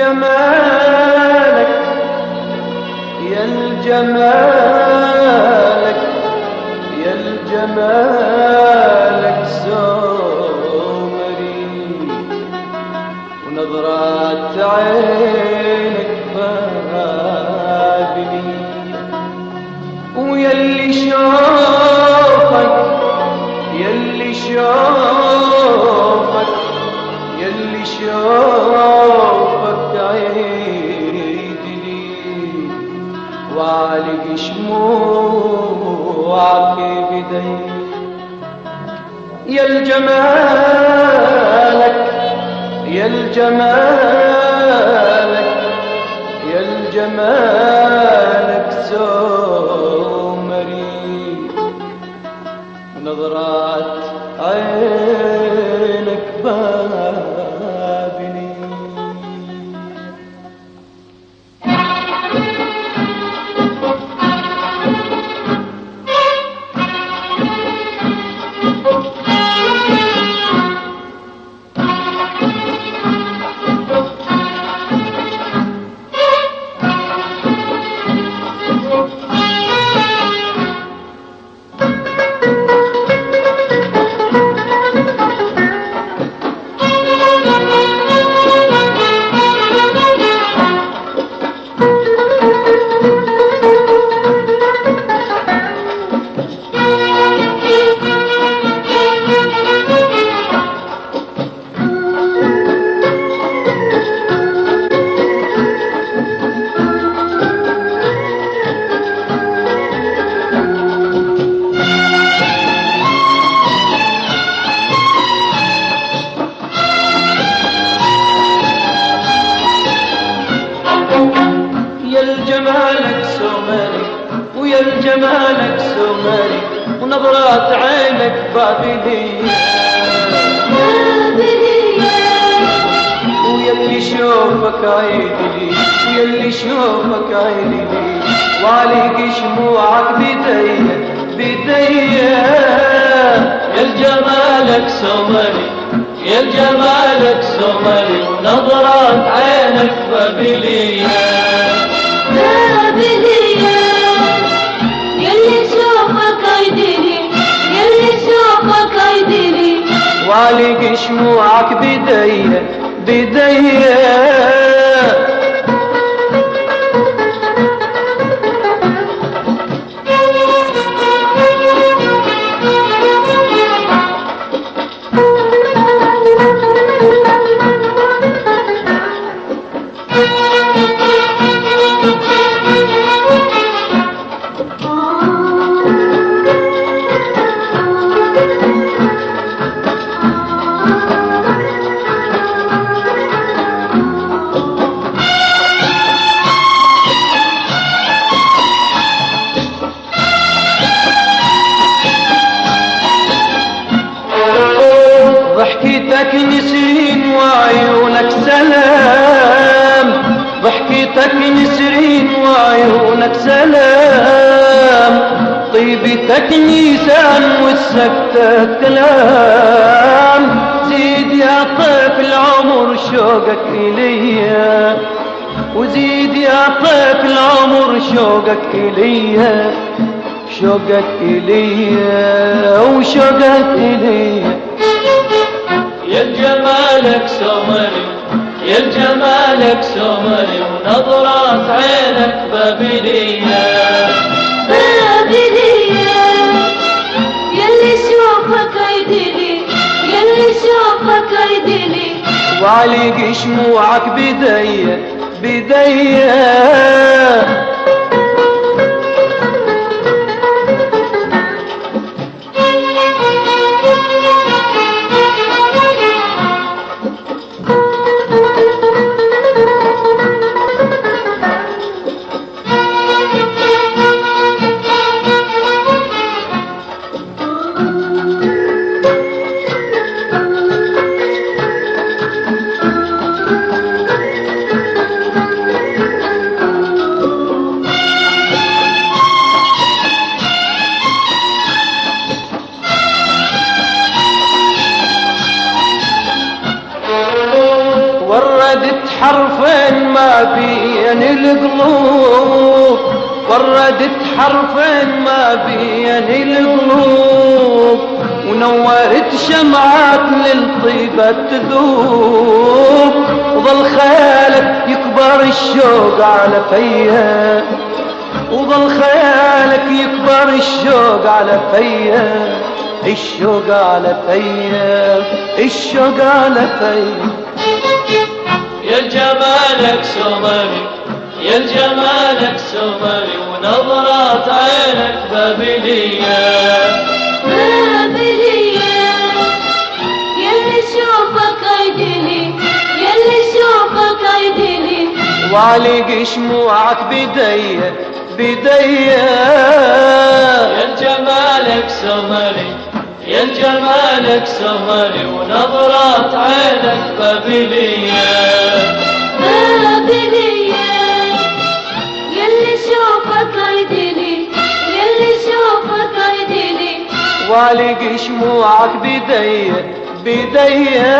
الجمالك يا الجمالك يا الجمالك سومري، ونظرات عينك فابني، ويلي شوفك يلي شوفك يلي شوفك عيدني، وعلق شموعك بدي. يا الجمالك يا الجمالك يا الجمالك سومري، ونظرات عينك بابني. جمالك سومري ويا الجمالك سومري، ونظرات عينك بابلية ويلي شوفك عيدلي ويلي شوفك عيدلي، وعليك شموعك بدية بدية. يا الجمالك سومري يا الجمالك سومري، ونظرات عينك بابلية يلي شوفك عيدلي يلي شوفك عيدلي، وعليك شموعك بدية بدية. ضحكتك نسرين وعيونك سلام، ضحكتك نسرين وعيونك سلام، طيبتك نيسان والسكتة كلام. زيد يا طيف العمر شوقك إليا، وزيد يا طيف العمر شوقك إليا، شوقك إليا وشوقك إليا. يا الجمالك سومري يا الجمالك سومري، ونظرات عينك بابلية بابلية. يلي شوفك عيدلي يلي شوفك عيدلي، وعليك شموعك بدية بدية. ما بين القلوب، وردت حرفين ما بين القلوب، ونورت شمعات للطيبة تذوب، وظل خيالك يكبر الشوق على فيا، وظل خيالك يكبر الشوق على فيا، الشوق على فيا، الشوق على فيا. يا جمالك سمري، يا جمالك سمري، ونظرات عينك بابلية بابلية، يلي شوفك عيدلي، يلي شوفك عيدلي، وعلق شموعك بديا بديا. يا جمالك سمري، يا جمالك سمري، ونظرات عينك بابلية بابلية، يلي شوفك عيدلي، يلي شوفك عيدلي، وعلق شموعك بديا بديا.